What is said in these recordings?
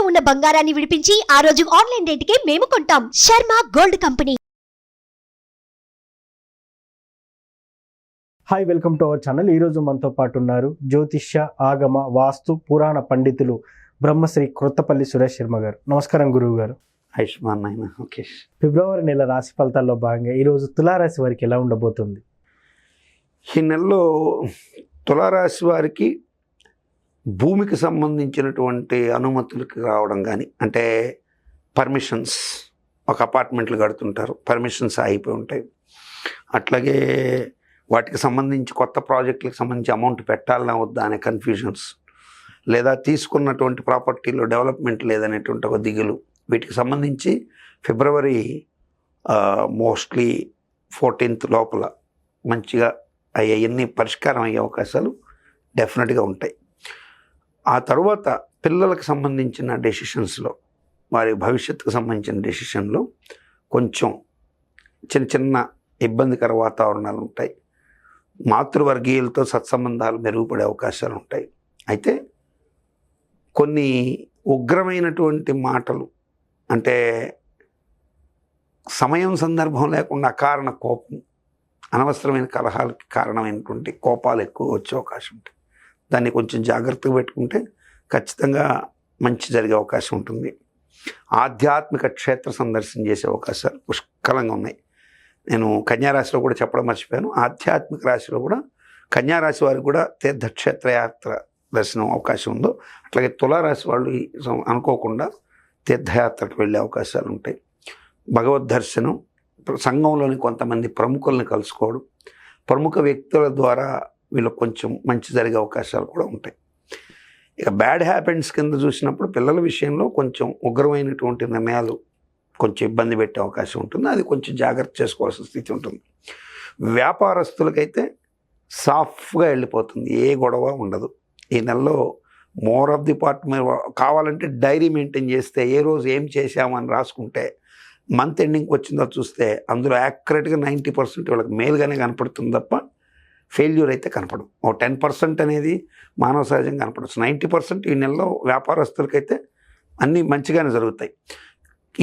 ఉన్న బంగారాన్ని విడిపించి ఆ రోజు ఆన్లైన్ రేటుకే మేము కొంటాం. Sharma gold company. Hi, welcome to our channel. ఈరోజు మనతో పాటు ఉన్నారు జ్యోతిష్య, ఆగమ, వాస్తు, పురాణ పండితులు బ్రహ్మశ్రీ క్రొత్తపల్లి సురేష్ శర్మ గారు. నమస్కారం గురువు గారు. ఆయుష్మాన్ నాయన. ఓకే. ఫిబ్రవరి నెల రాశి ఫలితాల్లో భాగంగా ఈరోజు తులారాశి వారికి ఎలా ఉండబోతుంది? ఈ నెలలో తులారాశి వారికి భూమికి సంబంధించినటువంటి అనుమతులకి రావడం కానీ, అంటే పర్మిషన్స్, ఒక అపార్ట్మెంట్లు కడుతుంటారు, పర్మిషన్స్ అయిపోయి ఉంటాయి. అట్లాగే వాటికి సంబంధించి కొత్త ప్రాజెక్టులకు సంబంధించి అమౌంట్ పెట్టాలన్నా వద్దా అనే కన్ఫ్యూజన్స్, లేదా తీసుకున్నటువంటి ప్రాపర్టీలో డెవలప్మెంట్ లేదనేటువంటి ఒక దిగులు, వీటికి సంబంధించి ఫిబ్రవరి మోస్ట్లీ 14th లోపల మంచిగా అవన్నీ పరిష్కారం అయ్యే అవకాశాలు డెఫినెట్గా ఉంటాయి. ఆ తర్వాత పిల్లలకు సంబంధించిన డెసిషన్స్లో, వారి భవిష్యత్తుకు సంబంధించిన డెసిషన్లో కొంచెం చిన్న చిన్న ఇబ్బందికర వాతావరణాలు ఉంటాయి. మాతృవర్గీయులతో సత్సంబంధాలు మెరుగుపడే అవకాశాలు ఉంటాయి. అయితే కొన్ని ఉగ్రమైనటువంటి మాటలు, అంటే సమయం సందర్భం లేకుండా అకారణ కోపం, అనవసరమైన కలహాలకి కారణమైనటువంటి కోపాలు ఎక్కువ వచ్చే అవకాశం ఉంటుంది. దాన్ని కొంచెం జాగ్రత్తగా పెట్టుకుంటే ఖచ్చితంగా మంచి జరిగే అవకాశం ఉంటుంది. ఆధ్యాత్మిక క్షేత్ర సందర్శన చేసే అవకాశాలు పుష్కలంగా ఉన్నాయి. నేను కన్యారాశిలో కూడా చెప్పడం మర్చిపోయాను. ఆధ్యాత్మిక రాశిలో కూడా కన్యారాశి వారికి కూడా తీర్థక్షేత్ర యాత్ర దర్శనం అవకాశం ఉందో, అట్లాగే తులారాశి వాళ్ళు అనుకోకుండా తీర్థయాత్రకు వెళ్ళే అవకాశాలు ఉంటాయి. భగవద్ దర్శనం, సంఘంలోని కొంతమంది ప్రముఖులను కలుసుకోవడం, ప్రముఖ వ్యక్తుల ద్వారా వీళ్ళకి కొంచెం మంచి జరిగే అవకాశాలు కూడా ఉంటాయి. ఇక బ్యాడ్ హ్యాపెండ్స్ కింద చూసినప్పుడు పిల్లల విషయంలో కొంచెం ఉగ్రమైనటువంటి నిర్ణయాలు కొంచెం ఇబ్బంది పెట్టే అవకాశం ఉంటుంది. అది కొంచెం జాగ్రత్త చేసుకోవాల్సిన స్థితి ఉంటుంది. వ్యాపారస్తులకైతే సాఫ్ట్గా వెళ్ళిపోతుంది, ఏ గొడవ ఉండదు. ఈ నెలలో మోర్ ఆఫ్ ది పార్ట్ మీరు కావాలంటే డైరీ మెయింటైన్ చేస్తే, ఏ రోజు ఏం చేశామని రాసుకుంటే, మంత్ ఎండింగ్కి వచ్చిందో చూస్తే అందులో యాక్యురేట్గా 90% వాళ్ళకి మేలుగానే కనపడుతుంది తప్ప ఫెయిల్యూర్ అయితే కనపడదు. ఓ 10% అనేది మానవ సహజంగా కనపడచ్చు. 90% ఈ నెలలో వ్యాపారస్తులకైతే అన్నీ మంచిగానే జరుగుతాయి.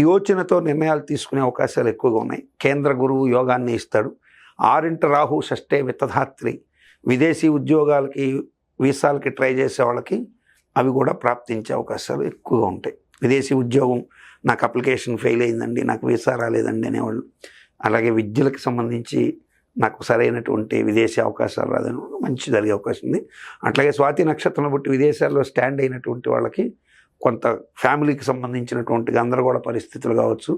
యోచనతో నిర్ణయాలు తీసుకునే అవకాశాలు ఎక్కువగా ఉన్నాయి. కేంద్ర గురువు యోగాన్ని ఇస్తాడు. 6 రాహు, 6 విత్తధాత్రి. విదేశీ ఉద్యోగాలకి, వీసాలకి ట్రై చేసే వాళ్ళకి అవి కూడా ప్రాప్తించే అవకాశాలు ఎక్కువగా ఉంటాయి. విదేశీ ఉద్యోగం, నాకు అప్లికేషన్ ఫెయిల్ అయిందండి, నాకు వీసా రాలేదండి అనేవాళ్ళు, అలాగే విద్యలకు సంబంధించి నాకు సరైనటువంటి విదేశీ అవకాశాలు రాదని మంచి జరిగే అవకాశం ఉంది. అట్లాగే స్వాతి నక్షత్రం బట్టి విదేశాల్లో స్టాండ్ అయినటువంటి వాళ్ళకి కొంత ఫ్యామిలీకి సంబంధించినటువంటి గందరగోళ పరిస్థితులు కావచ్చు,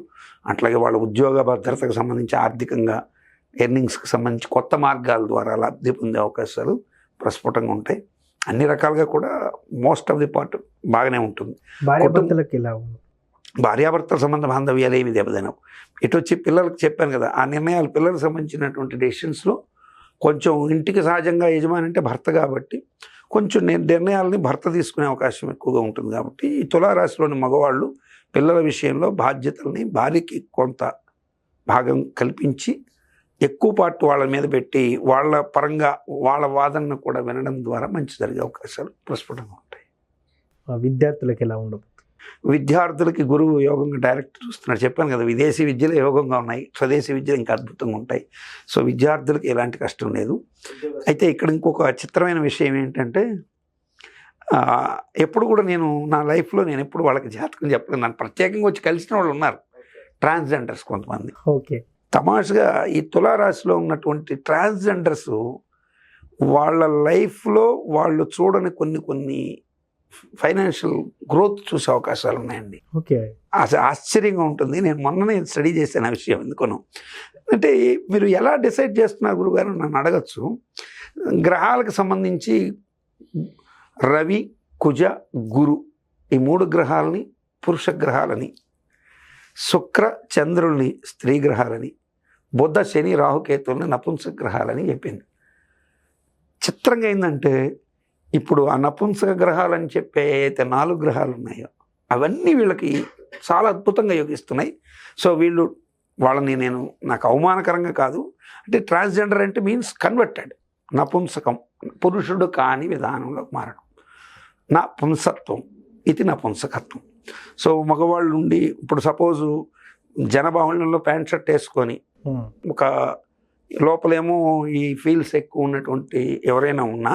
అట్లాగే వాళ్ళ ఉద్యోగ భద్రతకు సంబంధించి ఆర్థికంగా ఎర్నింగ్స్కి సంబంధించి కొత్త మార్గాల ద్వారా లబ్ధి పొందే అవకాశాలు ప్రస్ఫుటంగా ఉంటాయి. అన్ని రకాలుగా కూడా మోస్ట్ ఆఫ్ ది పార్ట్ బాగానే ఉంటుంది. భార్యాభర్తల సంబంధ బాంధవ్యాలు ఏమి దెబ్బతినవు. ఇటు వచ్చి పిల్లలకు చెప్పాను కదా, ఆ నిర్ణయాలు పిల్లలకు సంబంధించినటువంటి డెసిషన్స్లో కొంచెం ఇంటికి సహజంగా యజమాని అంటే భర్త కాబట్టి కొంచెం నిర్ణయాలని భర్త తీసుకునే అవకాశం ఎక్కువగా ఉంటుంది. కాబట్టి ఈ తులారాశిలోని మగవాళ్ళు పిల్లల విషయంలో బాధ్యతల్ని భార్యకి కొంత భాగం కల్పించి ఎక్కువ పాటు వాళ్ళ మీద పెట్టి వాళ్ళ పరంగా వాళ్ళ వాదనను కూడా వినడం ద్వారా మంచి జరిగే అవకాశాలు ప్రస్ఫుటంగా ఉంటాయి. విద్యార్థులకు ఎలా ఉండదు? విద్యార్థులకి గురువు యోగంగా డైరెక్ట్ చూస్తున్నారు. చెప్పాను కదా, విదేశీ విద్యలు యోగంగా ఉన్నాయి, స్వదేశీ విద్యలు ఇంకా అద్భుతంగా ఉంటాయి. సో విద్యార్థులకి ఎలాంటి కష్టం లేదు. అయితే ఇక్కడ ఇంకొక చిత్రమైన విషయం ఏంటంటే, ఎప్పుడు కూడా నేను నా లైఫ్లో నేను ఎప్పుడు వాళ్ళకి జాతకం చెప్పలేదు. నన్ను ప్రత్యేకంగా వచ్చి కలిసిన వాళ్ళు ఉన్నారు, ట్రాన్స్జెండర్స్ కొంతమంది. ఓకే. తమాషగా ఈ తులారాశిలో ఉన్నటువంటి ట్రాన్స్జెండర్స్ వాళ్ళ లైఫ్లో వాళ్ళు చూడని కొన్ని ఫైనాన్షియల్ గ్రోత్ చూసే అవకాశాలు ఉన్నాయండి. ఓకే. ఆశ్చర్యంగా ఉంటుంది. నేను మొన్ననే స్టడీ చేశాను ఆ విషయం. ఎందుకను అంటే, మీరు ఎలా డిసైడ్ చేస్తున్నారు గురుగారు నన్ను అడగచ్చు. గ్రహాలకు సంబంధించి రవి, కుజ, గురు ఈ 3 గ్రహాలని పురుష గ్రహాలని, శుక్ర చంద్రుల్ని స్త్రీ గ్రహాలని, బుధ శని రాహుకేతుల్ని నపుంసక గ్రహాలని చెప్పింది. చిత్రంగా ఏంటంటే, ఇప్పుడు ఆ నపుంసక గ్రహాలని చెప్పే అయితే 4 గ్రహాలు ఉన్నాయో అవన్నీ వీళ్ళకి చాలా అద్భుతంగా యోగిస్తున్నాయి. సో వీళ్ళు వాళ్ళని నాకు అవమానకరంగా కాదు, అంటే ట్రాన్స్జెండర్ అంటే మీన్స్ కన్వర్టెడ్, నపుంసకం, పురుషుడు కాని విధానంలో మారడం, నా పుంసత్వం ఇది నపుంసకత్వం. సో మగవాళ్ళు ఉండి ఇప్పుడు సపోజు జనబాహుళ్యంలో ప్యాంట్ షర్ట్ వేసుకొని ఒక లోపలేమో ఈ ఫీల్స్ ఎక్కువ ఉన్నటువంటి ఎవరైనా ఉన్నా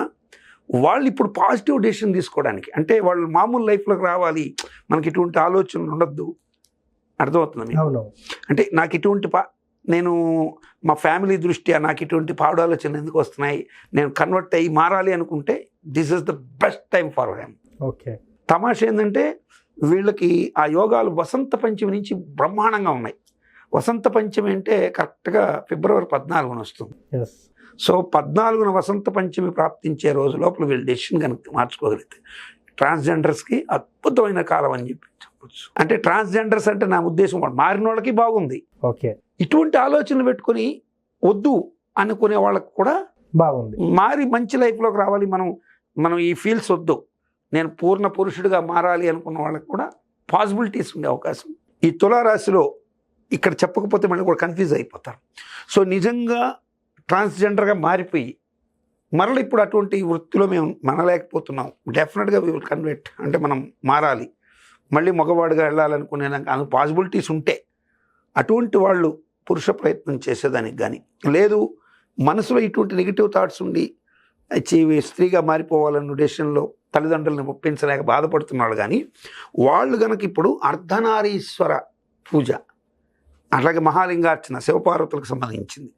వాళ్ళు ఇప్పుడు పాజిటివ్ డెసిషన్ తీసుకోవడానికి, అంటే వాళ్ళు మామూలు లైఫ్లోకి రావాలి, మనకి ఇటువంటి ఆలోచనలు ఉండొద్దు. అర్థమవుతుంది మీకు? అవును. అంటే నాకు ఇటువంటి నేను మా ఫ్యామిలీ దృష్ట్యా నాకు ఇటువంటి పాడు ఆలోచనలు ఎందుకు వస్తున్నాయి, నేను కన్వర్ట్ అయ్యి మారాలి అనుకుంటే this is the best time for them. Okay. తమాష ఏంటంటే వీళ్ళకి ఆ యోగాలు వసంత పంచమి నుంచి బ్రహ్మాండంగా ఉన్నాయి. వసంత పంచమి అంటే కరెక్ట్గా ఫిబ్రవరి 14న వస్తుంది. సో 14న వసంత పంచమి ప్రాప్తించే రోజు లోపల వీళ్ళు డెసిషన్ కనుక మార్చుకోగలిగితే ట్రాన్స్జెండర్స్కి అద్భుతమైన కాలం అని చెప్పి చెప్పచ్చు. అంటే ట్రాన్స్జెండర్స్ అంటే నా ఉద్దేశం వాళ్ళు మారిన వాళ్ళకి బాగుంది. ఓకే. ఇటువంటి ఆలోచనలు పెట్టుకుని వద్దు అనుకునే వాళ్ళకి కూడా బాగుంది. మారి మంచి లైఫ్లోకి రావాలి, మనం ఈ ఫీల్స్ వద్దు, నేను పూర్ణ పురుషుడిగా మారాలి అనుకున్న వాళ్ళకి కూడా పాసిబిలిటీస్ ఉండే అవకాశం. ఈ తులారాశిలో ఇక్కడ చెప్పకపోతే మళ్ళీ కూడా కన్ఫ్యూజ్ అయిపోతారు. సో నిజంగా ట్రాన్స్జెండర్గా మారిపోయి మరలా ఇప్పుడు అటువంటి వృత్తిలో మేము మనలేకపోతున్నాం, డెఫినెట్గా వీ విల్ కన్వర్ట్, అంటే మనం మారాలి, మళ్ళీ మగవాడిగా వెళ్ళాలనుకునే నాకు పాసిబిలిటీస్ ఉంటే అటువంటి వాళ్ళు పురుష ప్రయత్నం చేసేదానికి కానీ, లేదు మనసులో ఇటువంటి నెగిటివ్ థాట్స్ ఉండి స్త్రీగా మారిపోవాలన్న డెసిషన్లో తల్లిదండ్రులను ఒప్పించలేక బాధపడుతున్నాడు కానీ వాళ్ళు కనుక ఇప్పుడు అర్ధనారీశ్వర పూజ, అలాగే మహాలింగార్చన శివపార్వతులకు సంబంధించింది,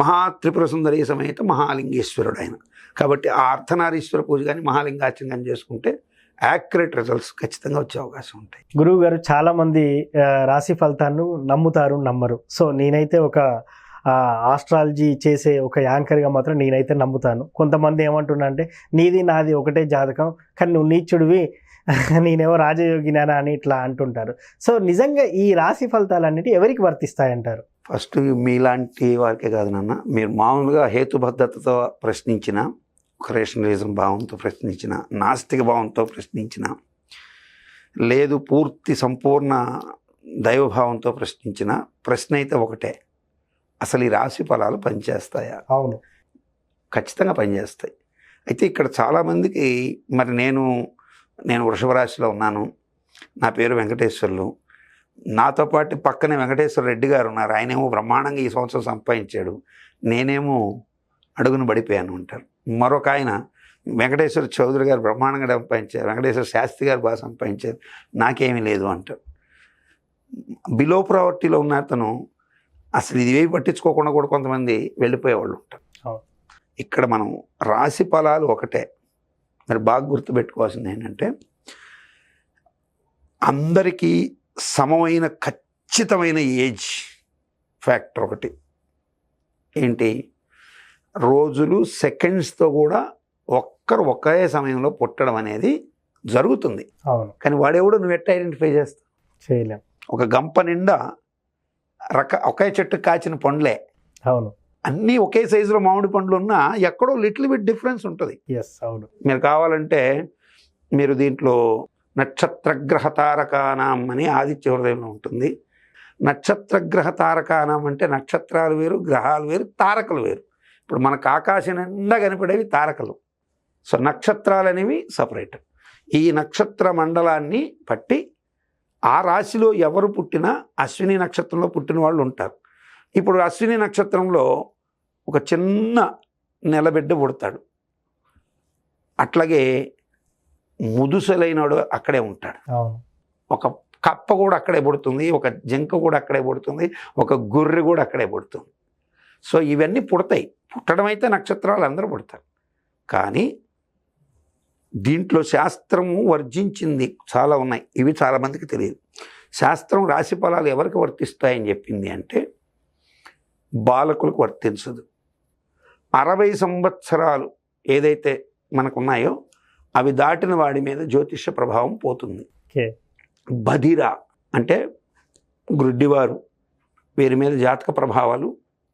మహాత్రిపుర సుందరి సమేత మహాలింగేశ్వరుడు ఆయన కాబట్టి ఆ అర్ధనారీశ్వర పూజ కానీ మహాలింగార్చన కానీ చేసుకుంటే యాక్యురేట్ రిజల్ట్స్ ఖచ్చితంగా వచ్చే అవకాశం ఉంటాయి. గురువు గారు, చాలా మంది రాశి ఫలితాలను నమ్ముతారు, నమ్మరు. సో నేనైతే ఒక ఆస్ట్రాలజీ చేసే ఒక యాంకర్గా మాత్రం నేనైతే నమ్ముతాను. కొంతమంది ఏమంటున్నా అంటే నీది నాది ఒకటే జాతకం, కానీ నువ్వు నీచుడివి, నేనేమో రాజయోగినా అని ఇట్లా అంటుంటారు. సో నిజంగా ఈ రాశి ఫలితాలన్నిటి ఎవరికి వర్తిస్తాయంటారు? ఫస్ట్ మీలాంటి వారికే కాదు నాన్న, మీరు మామూలుగా హేతుబద్ధతతో ప్రశ్నించిన, ఒక రేషనలిజం భావంతో ప్రశ్నించిన, నాస్తిక భావంతో ప్రశ్నించిన, లేదు పూర్తి సంపూర్ణ దైవభావంతో ప్రశ్నించిన ప్రశ్న అయితే ఒకటే, అసలు ఈ రాశి ఫలాలు పనిచేస్తాయా? అవును, ఖచ్చితంగా పనిచేస్తాయి. అయితే ఇక్కడ చాలామందికి మరి నేను వృషభ రాశిలో ఉన్నాను, నా పేరు వెంకటేశ్వర్లు, నాతో పాటు పక్కనే వెంకటేశ్వర రెడ్డి గారు ఉన్నారు, ఆయనేమో బ్రహ్మాండంగా ఈ సంవత్సరం సంపాదించాడు, నేనేమో అడుగును పడిపోయాను అంటారు. మరొక ఆయన వెంకటేశ్వర చౌదరి గారు బ్రహ్మాండంగా సంపాదించారు, వెంకటేశ్వర శాస్త్రి గారు బాగా సంపాదించారు, నాకేమీ లేదు అంటారు. బిలో ప్రావర్టీలో ఉన్న అతను అసలు ఇది ఏవి పట్టించుకోకుండా కూడా కొంతమంది వెళ్ళిపోయేవాళ్ళు ఉంటారు. ఇక్కడ మనం రాశి ఫలాలు ఒకటే, మరి బాగా గుర్తుపెట్టుకోవాల్సింది ఏంటంటే అందరికీ సమమైన ఖచ్చితమైన ఏజ్ ఫ్యాక్టర్ ఒకటి ఏంటి, రోజులు సెకండ్స్తో కూడా ఒకే సమయంలో పుట్టడం అనేది జరుగుతుంది. అవును, కానీ వాడెవడో నువ్వు ఎట్లా ఐడెంటిఫై చేస్తావు? చేయలేం. ఒక గంప నిండా ఒకే చెట్టు కాచిన పండ్లే, అవును, అన్నీ ఒకే సైజులో మామిడి పండ్లు ఉన్నా ఎక్కడో లిటిల్ బిట్ డిఫరెన్స్ ఉంటుంది. అవును. మీరు కావాలంటే మీరు దీంట్లో నక్షత్రగ్రహ తారకానాం అని ఆదిత్య హృదయంలో ఉంటుంది. నక్షత్రగ్రహ తారకానాం అంటే నక్షత్రాలు వేరు, గ్రహాలు వేరు, తారకలు వేరు. ఇప్పుడు మనకు ఆకాశం నిండా కనిపడేవి తారకలు, సో నక్షత్రాలు అనేవి సపరేట్. ఈ నక్షత్ర మండలాన్ని పట్టి ఆ రాశిలో ఎవరు పుట్టినా అశ్విని నక్షత్రంలో పుట్టిన వాళ్ళు ఉంటారు. ఇప్పుడు అశ్విని నక్షత్రంలో ఒక చిన్న నెలబిడ్డ పుడతాడు, అట్లాగే ముదుసలైనడు అక్కడే ఉంటాడు, ఒక కప్ప కూడా అక్కడే పుడుతుంది, ఒక జింక కూడా అక్కడే పుడుతుంది, ఒక గొర్రె కూడా అక్కడే పుడుతుంది. సో ఇవన్నీ పుడతాయి, పుట్టడం అయితే నక్షత్రాలు అందరూ పుడతారు. కానీ దీంట్లో శాస్త్రము వర్జించింది చాలా ఉన్నాయి, ఇవి చాలామందికి తెలియదు. శాస్త్రం రాశి ఫలాలు ఎవరికి వర్తిస్తాయని చెప్పింది అంటే బాలకులకు వర్తించదు. 60 సంవత్సరాలు ఏదైతే మనకున్నాయో అవి దాటిన వాడి మీద జ్యోతిష ప్రభావం పోతుంది. బధిర అంటే గ్రుడ్డివారు, వీరి మీద జాతక ప్రభావాలు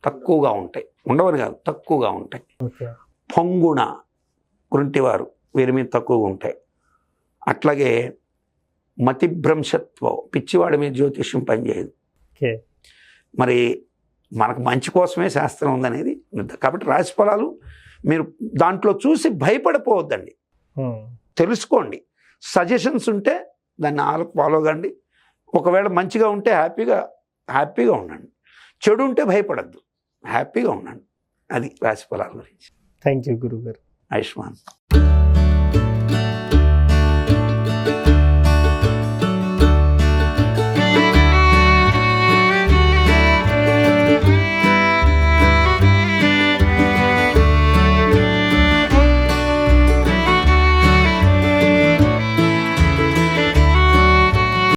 తక్కువగా ఉంటాయి, ఉండవని కాదు తక్కువగా ఉంటాయి. పొంగుణ గుంటివారు, వీరి మీద తక్కువగా ఉంటాయి. అట్లాగే మతిభ్రంశత్వం, పిచ్చివాడి మీద జ్యోతిష్యం పనిచేయదు. మరి మనకు మంచి కోసమే శాస్త్రం ఉందనేది. కాబట్టి రాశి ఫలాలు మీరు దాంట్లో చూసి భయపడిపోవద్దండి, తెలుసుకోండి. సజెషన్స్ ఉంటే దాన్ని ఫాలో కండి. ఒకవేళ మంచిగా ఉంటే హ్యాపీగా ఉండండి. చెడు ఉంటే భయపడద్దు, హ్యాపీగా ఉండండి. అది రాశి ఫలాల గురించి. థ్యాంక్ యూ గురుగారు. ఆయుష్మాన్.